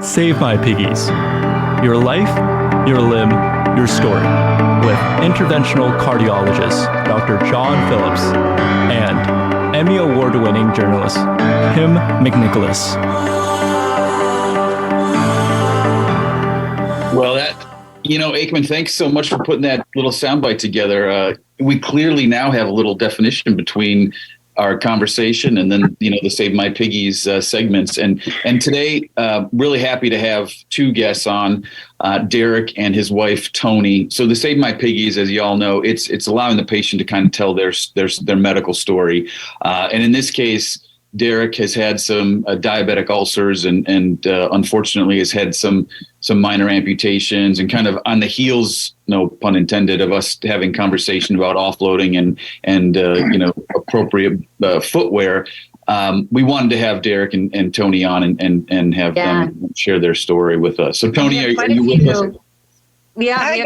Save My Piggies. Your life, your limb, your story. With interventional cardiologist Dr. John Phillips and Emmy Award-winning journalist Kim McNicholas. Well, Aikman, thanks so much for putting that little soundbite together. We clearly now have a little definition between our conversation and then, the Save My Piggies segments. And today, really happy to have two guests on, Derek and his wife, Tony. So the Save My Piggies, as you all know, it's allowing the patient to kind of tell their medical story. And in this case, Derek has had some diabetic ulcers and unfortunately has had some minor amputations, and kind of on the heels, no pun intended, of us having conversation about offloading and appropriate footwear. We wanted to have Derek and Tony on and have them share their story with us. So Tony, are you with us? Yeah,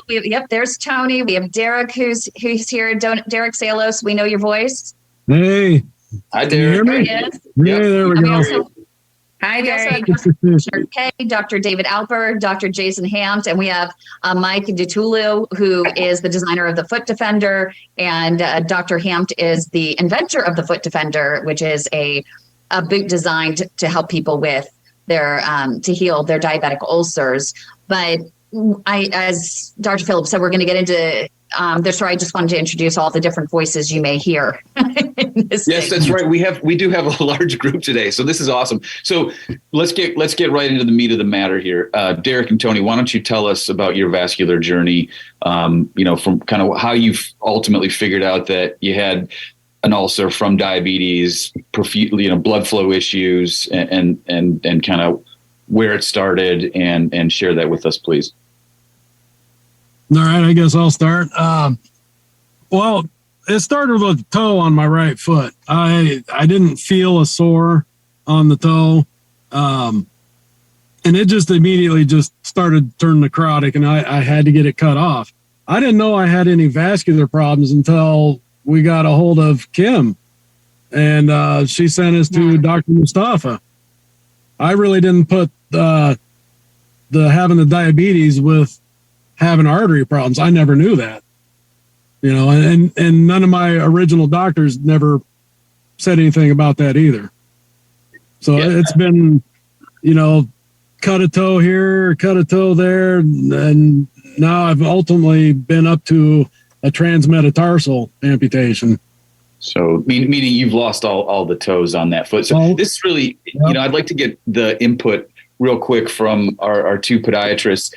yep. There's Tony. We have Derek who's here. Derek Salos, we know your voice. Hey. Hi, Derek. Can you hear me? Yeah, there we go. Hi, Derek. Dr. K, Dr. David Alper, Dr. Jason Hamt, and we have Mike DeTulu, who is the designer of the Foot Defender, and Dr. Hamt is the inventor of the Foot Defender, which is a big design to help people with their to heal their diabetic ulcers. But as Dr. Phillips said, we're going to get into their story. I just wanted to introduce all the different voices you may hear. Yes, that's right. We do have a large group today, so this is awesome. So let's get right into the meat of the matter here. Derek and Tony, why don't you tell us about your vascular journey? From kind of how you ultimately figured out that you had an ulcer from diabetes, blood flow issues, and kind of where it started, and share that with us, please. All right, I guess I'll start. Well, it started with a toe on my right foot. I didn't feel a sore on the toe, and it just immediately just started turning necrotic, and I had to get it cut off. I didn't know I had any vascular problems until we got a hold of Kim, and she sent us to Dr. Mustafa. I really didn't put the having the diabetes with having artery problems. I never knew that, and none of my original doctors never said anything about that either. So it's been, cut a toe here, cut a toe there. And now I've ultimately been up to a transmetatarsal amputation. So meaning you've lost all the toes on that foot. So this is really, I'd like to get the input real quick from our two podiatrists.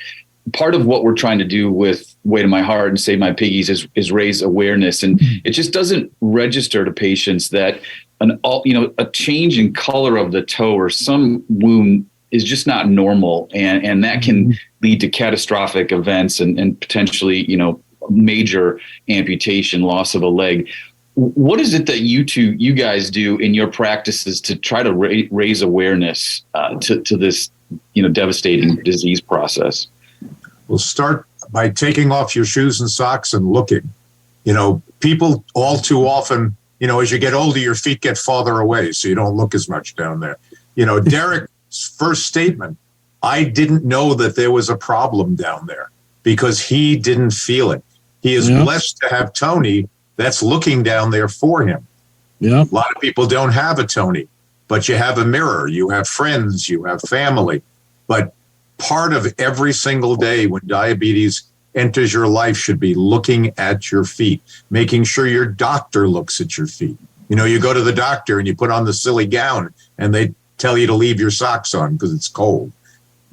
Part of what we're trying to do with Weight of My Heart and Save My Piggies is raise awareness. And it just doesn't register to patients that a change in color of the toe or some wound is just not normal. And that can lead to catastrophic events and potentially, major amputation, loss of a leg. What is it that you guys do in your practices to try to raise awareness to this, devastating disease process? We'll start by taking off your shoes and socks and looking. People all too often, as you get older, your feet get farther away, so you don't look as much down there. Derek's first statement, I didn't know that there was a problem down there because he didn't feel it. He is blessed to have Tony that's looking down there for him. Yeah. A lot of people don't have a Tony, but you have a mirror, you have friends, you have family. But part of every single day when diabetes enters your life should be looking at your feet, making sure your doctor looks at your feet. You go to the doctor and you put on the silly gown and they tell you to leave your socks on because it's cold.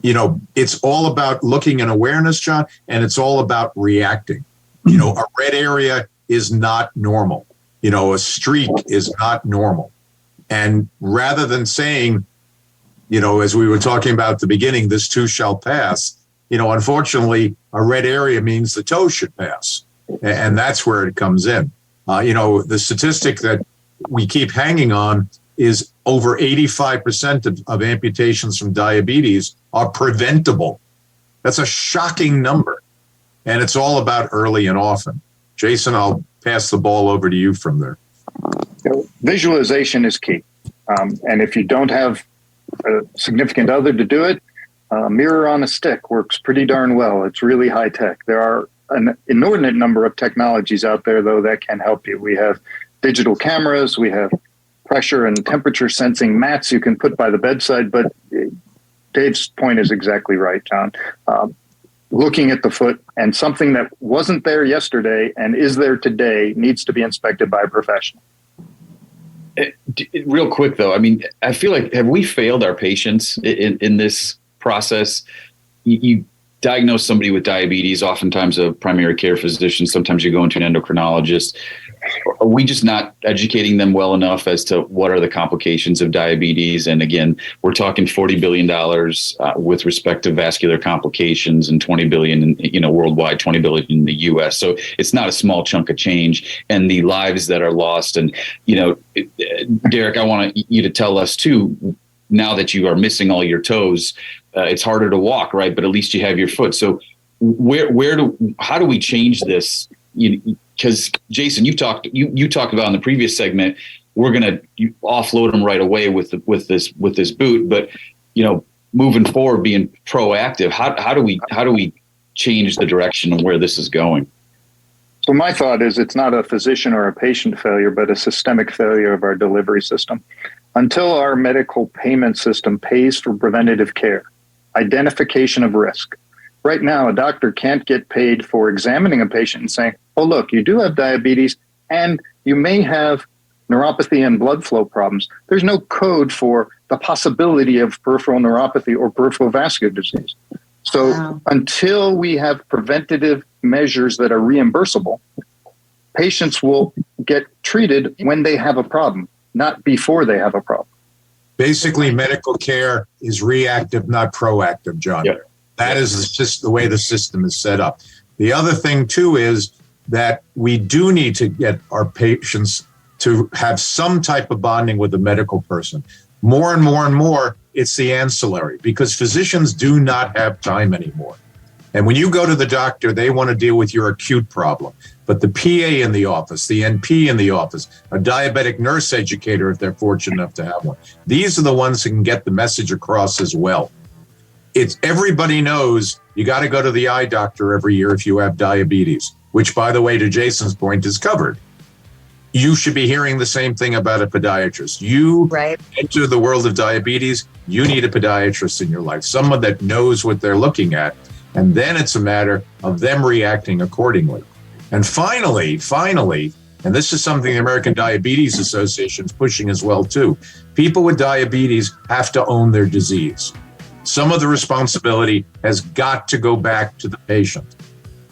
It's all about looking and awareness, John, and it's all about reacting. A red area is not normal. A streak is not normal. And rather than saying, as we were talking about at the beginning, this too shall pass, unfortunately, a red area means the toe should pass. And that's where it comes in. The statistic that we keep hanging on is over 85% of amputations from diabetes are preventable. That's a shocking number. And it's all about early and often. Jason, I'll pass the ball over to you from there. Visualization is key. And if you don't have a significant other to do it, a mirror on a stick works pretty darn well. It's really high tech. There are an inordinate number of technologies out there, though, that can help you. We have digital cameras, we have pressure and temperature sensing mats you can put by the bedside. But Dave's point is exactly right, John. Looking at the foot, and something that wasn't there yesterday and is there today needs to be inspected by a professional. Real quick, though, I mean, I feel like, have we failed our patients in this process? You diagnose somebody with diabetes, oftentimes a primary care physician, sometimes you go into an endocrinologist. Are we just not educating them well enough as to what are the complications of diabetes? And again, we're talking $40 billion with respect to vascular complications, and $20 billion, worldwide, $20 billion in the US. So it's not a small chunk of change, and the lives that are lost. And, Derek, I want you to tell us too, now that you are missing all your toes, it's harder to walk, right? But at least you have your foot. So how do we change this? Because Jason, you talked about in the previous segment, we're going to offload them right away with this boot. But moving forward, being proactive, how do we change the direction of where this is going? So my thought is, it's not a physician or a patient failure, but a systemic failure of our delivery system. Until our medical payment system pays for preventative care, identification of risk. Right now, a doctor can't get paid for examining a patient and saying, oh, look, you do have diabetes and you may have neuropathy and blood flow problems. There's no code for the possibility of peripheral neuropathy or peripheral vascular disease. So until we have preventative measures that are reimbursable, patients will get treated when they have a problem, not before they have a problem. Basically, medical care is reactive, not proactive, John. Yep. That is just the way the system is set up. The other thing, too, is that we do need to get our patients to have some type of bonding with a medical person. More and more and more, it's the ancillary, because physicians do not have time anymore. And when you go to the doctor, they want to deal with your acute problem. But the PA in the office, the NP in the office, a diabetic nurse educator, if they're fortunate enough to have one, these are the ones who can get the message across as well. It's everybody knows you got to go to the eye doctor every year if you have diabetes, which, by the way, to Jason's point, is covered. You should be hearing the same thing about a podiatrist. You enter the world of diabetes, you need a podiatrist in your life, someone that knows what they're looking at. And then it's a matter of them reacting accordingly. And finally, and this is something the American Diabetes Association is pushing as well, too. People with diabetes have to own their disease. Some of the responsibility has got to go back to the patient.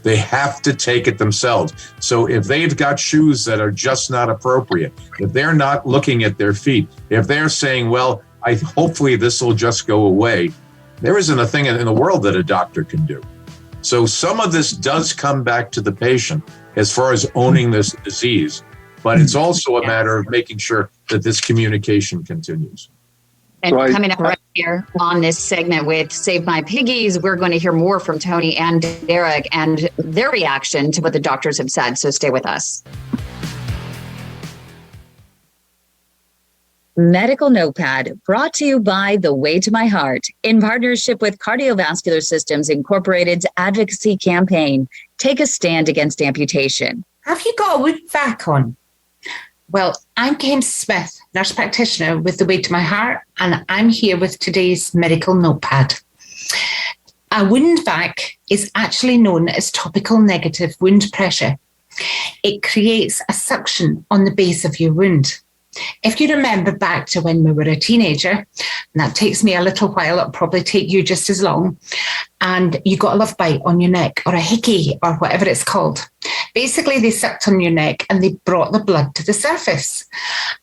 They have to take it themselves. So if they've got shoes that are just not appropriate, if they're not looking at their feet, if they're saying, well, hopefully this will just go away, there isn't a thing in the world that a doctor can do. So some of this does come back to the patient as far as owning this disease, but it's also a matter of making sure that this communication continues. And coming up right here on this segment with Save My Piggies, we're going to hear more from Tony and Derek and their reaction to what the doctors have said. So stay with us. Medical Notepad, brought to you by The Way to My Heart, in partnership with Cardiovascular Systems Incorporated's Advocacy campaign. Take a stand against amputation. Have you got a wound vac on? Well, I'm Kim Smith, nurse practitioner with The Way to My Heart, and I'm here with today's Medical Notepad. A wound vac is actually known as topical negative wound pressure. It creates a suction on the base of your wound. If you remember back to when we were a teenager, and that takes me a little while, it'll probably take you just as long, and you got a love bite on your neck or a hickey or whatever it's called. Basically, they sucked on your neck and they brought the blood to the surface.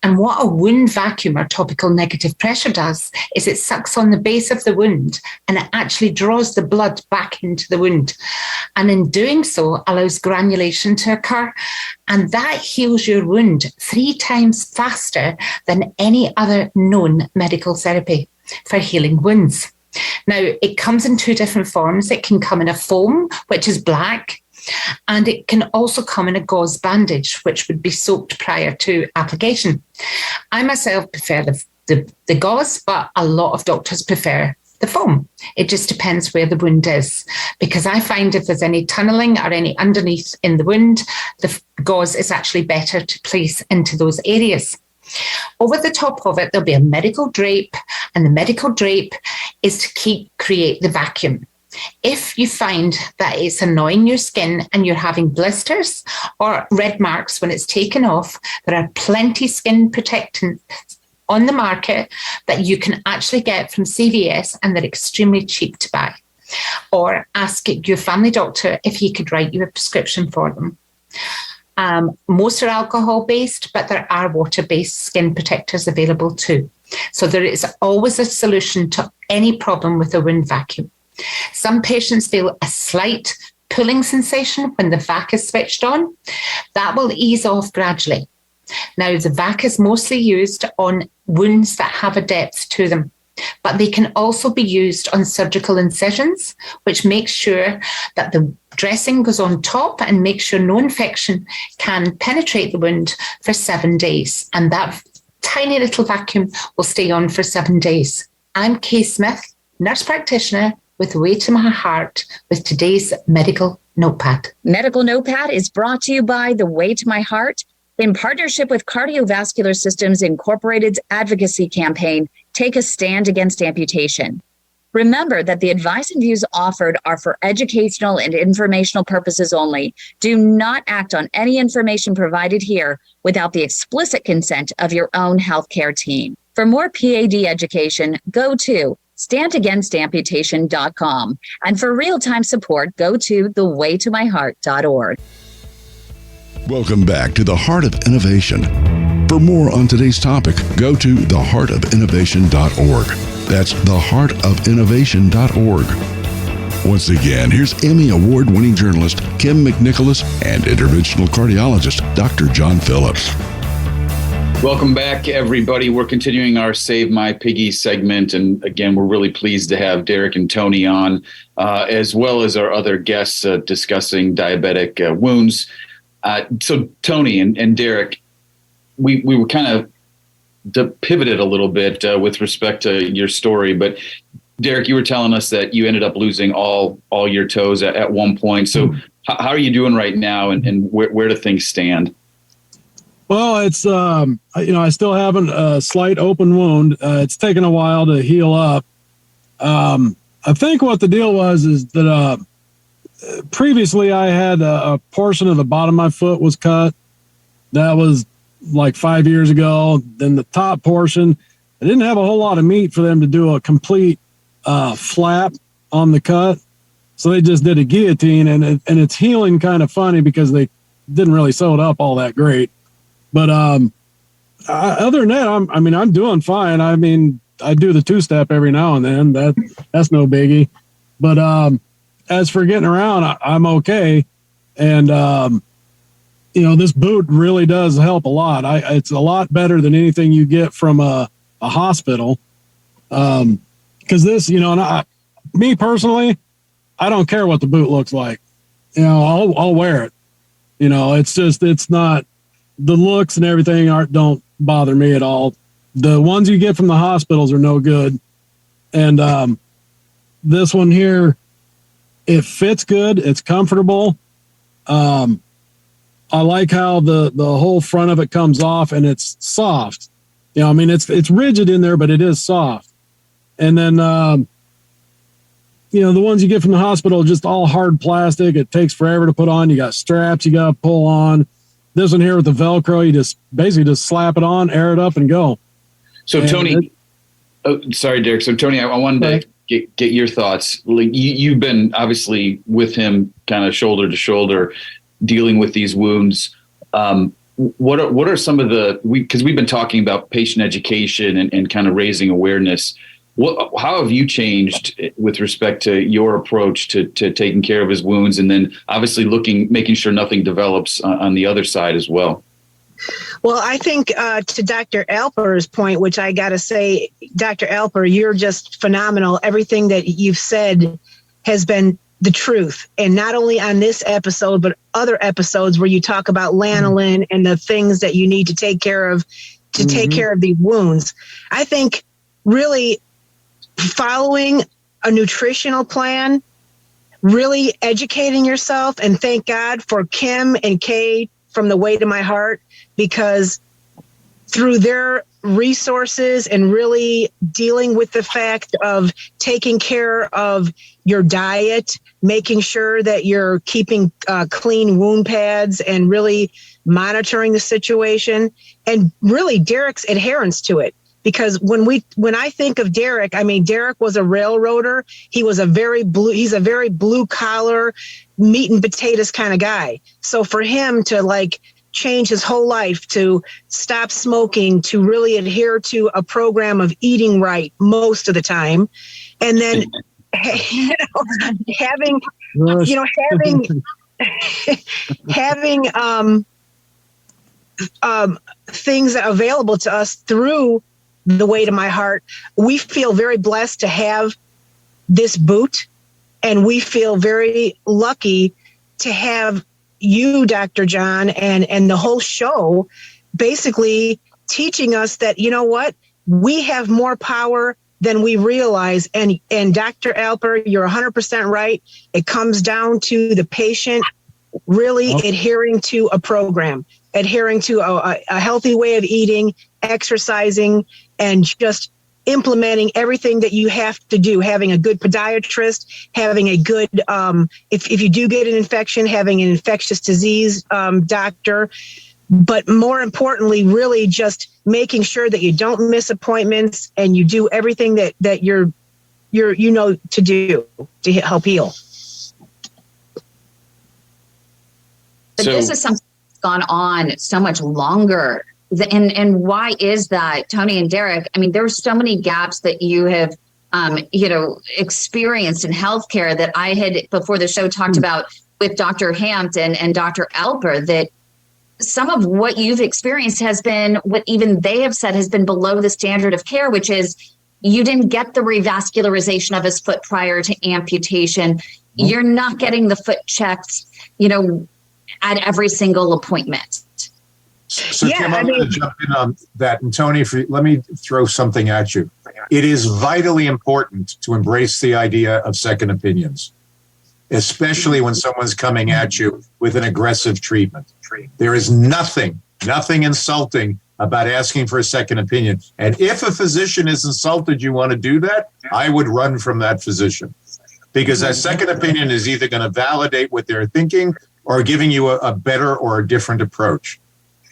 And what a wound vacuum or topical negative pressure does is it sucks on the base of the wound and it actually draws the blood back into the wound. And in doing so, allows granulation to occur. And that heals your wound 3 times faster than any other known medical therapy for healing wounds. Now, it comes in 2 different forms. It can come in a foam, which is black, and it can also come in a gauze bandage, which would be soaked prior to application. I myself prefer the the gauze, but a lot of doctors prefer the foam. It just depends where the wound is, because I find if there's any tunneling or any underneath in the wound, the gauze is actually better to place into those areas. Over the top of it, there'll be a medical drape, and the medical drape is to create the vacuum. If you find that it's annoying your skin and you're having blisters or red marks when it's taken off, there are plenty skin protectants on the market that you can actually get from CVS, and they're extremely cheap to buy. Or ask your family doctor if he could write you a prescription for them. Most are alcohol-based, but there are water-based skin protectors available too. So there is always a solution to any problem with a wound vacuum. Some patients feel a slight pulling sensation when the vac is switched on. That will ease off gradually. Now, the vac is mostly used on wounds that have a depth to them, but they can also be used on surgical incisions, which makes sure that the dressing goes on top and makes sure no infection can penetrate the wound for 7 days. And that tiny little vacuum will stay on for 7 days. I'm Kay Smith, nurse practitioner with Way to My Heart, with today's Medical Notepad. Medical Notepad is brought to you by the Way to My Heart in partnership with Cardiovascular Systems Incorporated's advocacy campaign, Take a Stand Against Amputation. Remember that the advice and views offered are for educational and informational purposes only. Do not act on any information provided here without the explicit consent of your own healthcare team. For more P.A.D. education, go to standagainstamputation.com. And for real-time support, go to thewaytomyheart.org. Welcome back to the Heart of Innovation. For more on today's topic, go to theheartofinnovation.org. That's theheartofinnovation.org. Once again, here's Emmy Award-winning journalist Kim McNicholas and interventional cardiologist Dr. John Phillips. Welcome back, everybody. We're continuing our Save My Piggy segment. And again, we're really pleased to have Derek and Tony on, as well as our other guests discussing diabetic wounds. So Tony and Derek, we were kind of pivoted a little bit with respect to your story, but Derek, you were telling us that you ended up losing all your toes at one point. So how are you doing right now, and where do things stand? Well, it's I still have a slight open wound. It's taken a while to heal up. I think what the deal is that previously I had a portion of the bottom of my foot was cut. That was like 5 years ago. Then the top portion, I didn't have a whole lot of meat for them to do a complete flap on the cut. So they just did a guillotine, and it's healing kind of funny because they didn't really sew it up all that great. But other than that, I'm doing fine. I mean, I do the two-step every now and then. That's no biggie. But as for getting around, I'm okay. And this boot really does help a lot. It's a lot better than anything you get from a hospital. Because this, me personally, I don't care what the boot looks like. I'll wear it. It's not. The looks and everything don't bother me at all. The ones you get from the hospitals are no good. And this one here, it fits good. It's comfortable. I like how the whole front of it comes off, and it's soft. It's rigid in there, but it is soft. And then, the ones you get from the hospital, just all hard plastic. It takes forever to put on. You got straps you got to pull on. This one here with the Velcro, you just basically slap it on, air it up, and go. So Tony, sorry, Derek. So Tony, I wanted to get your thoughts. Like you've been obviously with him, kind of shoulder to shoulder, dealing with these wounds. What are some of because we've been talking about patient education and kind of raising awareness. How have you changed with respect to your approach to taking care of his wounds, and then obviously making sure nothing develops on the other side as well? Well, I think to Dr. Alper's point, which I got to say, Dr. Alper, you're just phenomenal. Everything that you've said has been the truth. And not only on this episode, but other episodes where you talk about lanolin and the things that you need to take care of to take care of these wounds. I think really following a nutritional plan, really educating yourself, and thank God for Kim and Kay from The Way to My Heart, because through their resources and really dealing with the fact of taking care of your diet, making sure that you're keeping clean wound pads and really monitoring the situation, and really Derek's adherence to it. Because when I think of Derek, I mean, Derek was a railroader. He's a very blue collar, meat and potatoes kind of guy. So for him to like change his whole life, to stop smoking, to really adhere to a program of eating right most of the time, and then having things available to us through The Way to My Heart, we feel very blessed to have this boot, and we feel very lucky to have you, Dr. John, and the whole show basically teaching us that, you know what, we have more power than we realize. And Dr. Alper, you're 100% right. It comes down to the patient really adhering to a program, adhering to a healthy way of eating, exercising, and just implementing everything that you have to do, having a good podiatrist, having a good, if you do get an infection, having an infectious disease doctor, but more importantly, really just making sure that you don't miss appointments and you do everything that you're to do to help heal. But this is something that's gone on so much longer. And why is that, Tony and Derek? I mean, there were so many gaps that you have, experienced in healthcare that I had before the show talked about with Dr. Hampton and Dr. Alper, that some of what you've experienced has been what even they have said has been below the standard of care, which is you didn't get the revascularization of his foot prior to amputation. You're not getting the foot checked, at every single appointment. So Kim, I'm going to jump in on that. And Tony, let me throw something at you. It is vitally important to embrace the idea of second opinions, especially when someone's coming at you with an aggressive treatment. There is nothing insulting about asking for a second opinion. And if a physician is insulted, you want to do that, I would run from that physician, because that second opinion is either going to validate what they're thinking or giving you a better or a different approach.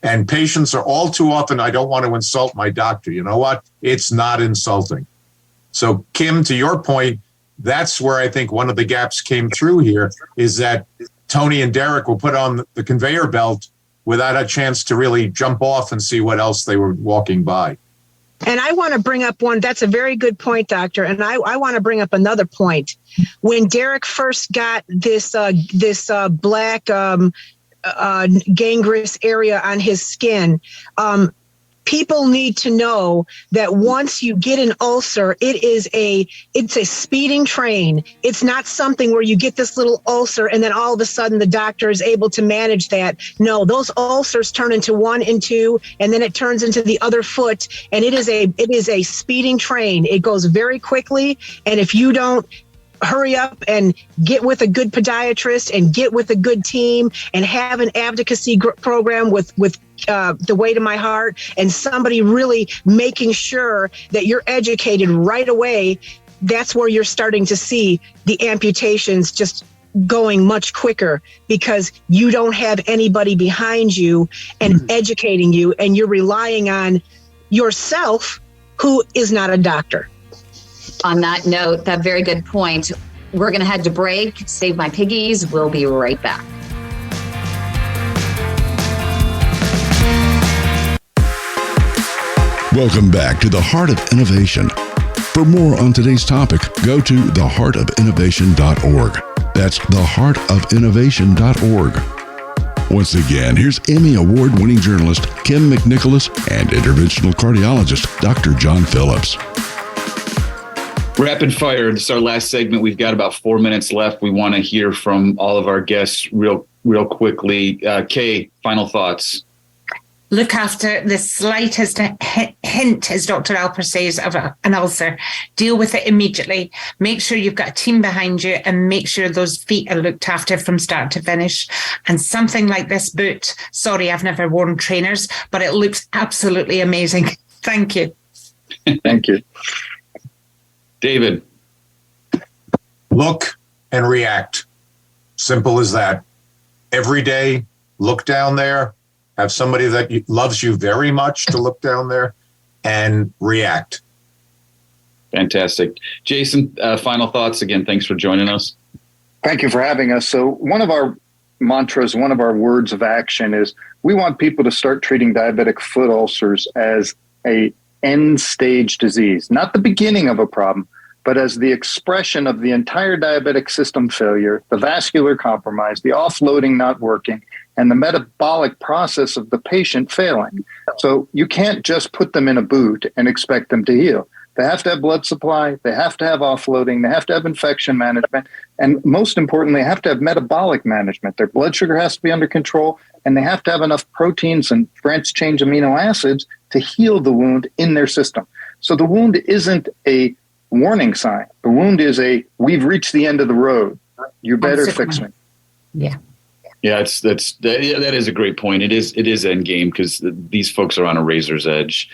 And patients are all too often, I don't want to insult my doctor. You know what? It's not insulting. So Kim, to your point, that's where I think one of the gaps came through here, is that Tony and Derek were put on the conveyor belt without a chance to really jump off and see what else they were walking by. And I want to bring up that's a very good point, doctor. And I want to bring up another point. When Derek first got this black gangrenous area on his skin, people need to know that once you get an ulcer, it's a speeding train. It's not something where you get this little ulcer and then all of a sudden the doctor is able to manage that. No, those ulcers turn into 1 and 2, and then it turns into the other foot. And it is a speeding train. It goes very quickly. And if you don't hurry up and get with a good podiatrist and get with a good team and have an advocacy program with The Way to My Heart, and somebody really making sure that you're educated right away, that's where you're starting to see the amputations just going much quicker, because you don't have anybody behind you and educating you, and you're relying on yourself, who is not a doctor. On that note, that very good point. We're going to head to break. Save my piggies. We'll be right back. Welcome back to the Heart of Innovation. For more on today's topic, go to theheartofinnovation.org. That's theheartofinnovation.org. Once again, here's Emmy Award-winning journalist Kim McNicholas and interventional cardiologist Dr. John Phillips. Rapid fire. This is our last segment. We've got about 4 minutes left. We want to hear from all of our guests real quickly. Kay, final thoughts. Look after the slightest hint, as Dr. Alper says, of an ulcer. Deal with it immediately. Make sure you've got a team behind you and make sure those feet are looked after from start to finish. And something like this boot, sorry, I've never worn trainers, but it looks absolutely amazing. Thank you. Thank you. David. Look and react. Simple as that. Every day, look down there. Have somebody that loves you very much to look down there and react. Fantastic. Jason, final thoughts. Again, thanks for joining us. Thank you for having us. So one of our mantras, one of our words of action is we want people to start treating diabetic foot ulcers as a end stage disease, not the beginning of a problem, but as the expression of the entire diabetic system failure, the vascular compromise, the offloading not working, and the metabolic process of the patient failing. So you can't just put them in a boot and expect them to heal. They have to have blood supply, they have to have offloading, they have to have infection management, and most importantly, they have to have metabolic management. Their blood sugar has to be under control, and they have to have enough proteins and branched chain amino acids to heal the wound in their system. So the wound isn't a warning sign. The wound is we've reached the end of the road. You better fix me. Yeah. Yeah, that is a great point. It is end game because these folks are on a razor's edge.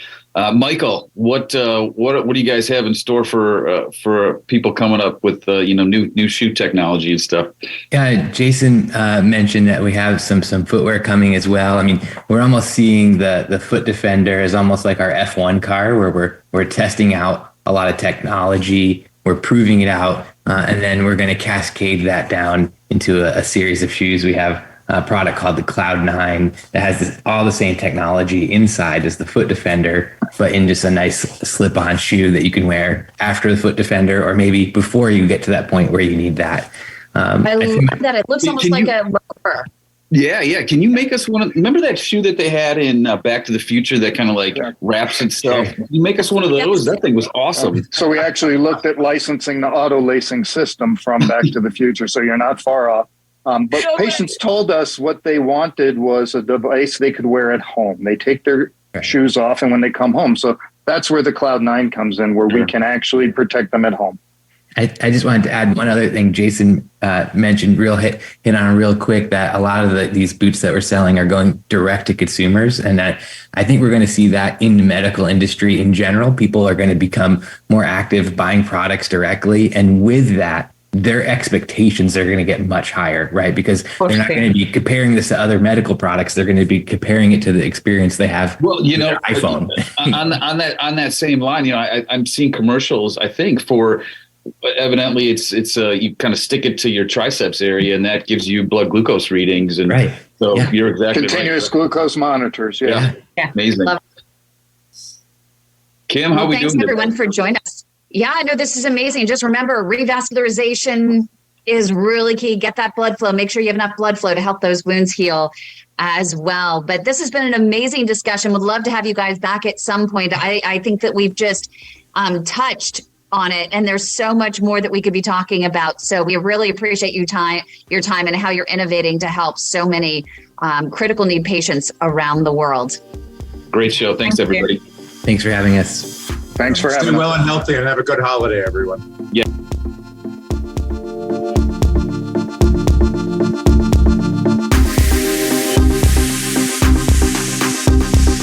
Michael, what do you guys have in store for people coming up with new shoe technology and stuff? Yeah, Jason mentioned that we have some footwear coming as well. I mean, we're almost seeing the Foot Defender as almost like our F1 car, where we're testing out a lot of technology, we're proving it out, and then we're going to cascade that down into a series of shoes. We have a product called the Cloud9 that has all the same technology inside as the Foot Defender, but in just a nice slip-on shoe that you can wear after the Foot Defender or maybe before you get to that point where you need that. I love that. It looks almost like a rubber. Yeah. Can you make us remember that shoe that they had in Back to the Future that kind of like wraps and stuff? Can you make us one of those? That thing was awesome. So we actually looked at licensing the auto lacing system from Back to the Future. So you're not far off. But patients told us what they wanted was a device they could wear at home. They take their shoes off and when they come home. So that's where the Cloud9 comes in, where we can actually protect them at home. I just wanted to add one other thing. Jason mentioned hit on real quick that a lot of these boots that we're selling are going direct to consumers. And that I think we're going to see that in the medical industry in general. People are going to become more active buying products directly. And with that, their expectations are going to get much higher, right? Because they're not going to be comparing this to other medical products. They're going to be comparing it to the experience they have with their iPhone. on that same line, I'm seeing commercials, I think, for evidently it's you kind of stick it to your triceps area and that gives you blood glucose readings. And so you're exactly continuous glucose monitors. Yeah. Amazing. Kim, how are we doing? Thanks everyone for joining us. Yeah, I know this is amazing. Just remember, revascularization is really key. Get that blood flow. Make sure you have enough blood flow to help those wounds heal as well. But this has been an amazing discussion. Would love to have you guys back at some point. I think that we've just touched on it, and there's so much more that we could be talking about. So we really appreciate your time and how you're innovating to help so many critical need patients around the world. Great show. Thanks, everybody. Thanks for having us. Thanks for having us. Stay well and healthy and have a good holiday, everyone. Yeah.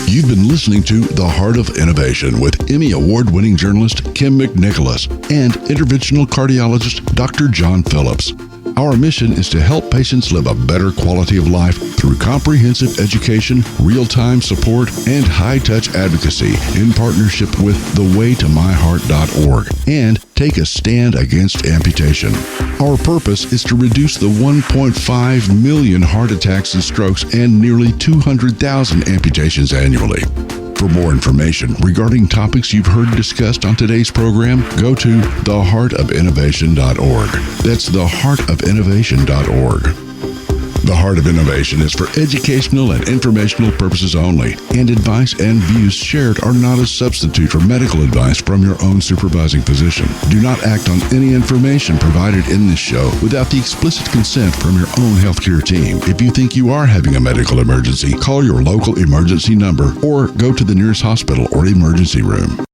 You've been listening to The Heart of Innovation with Emmy Award-winning journalist Kim McNicholas and interventional cardiologist Dr. John Phillips. Our mission is to help patients live a better quality of life through comprehensive education, real-time support, and high-touch advocacy in partnership with thewaytomyheart.org and take a stand against amputation. Our purpose is to reduce the 1.5 million heart attacks and strokes and nearly 200,000 amputations annually. For more information regarding topics you've heard discussed on today's program, go to theheartofinnovation.org. That's theheartofinnovation.org. The Heart of Innovation is for educational and informational purposes only, and advice and views shared are not a substitute for medical advice from your own supervising physician. Do not act on any information provided in this show without the explicit consent from your own healthcare team. If you think you are having a medical emergency, call your local emergency number or go to the nearest hospital or emergency room.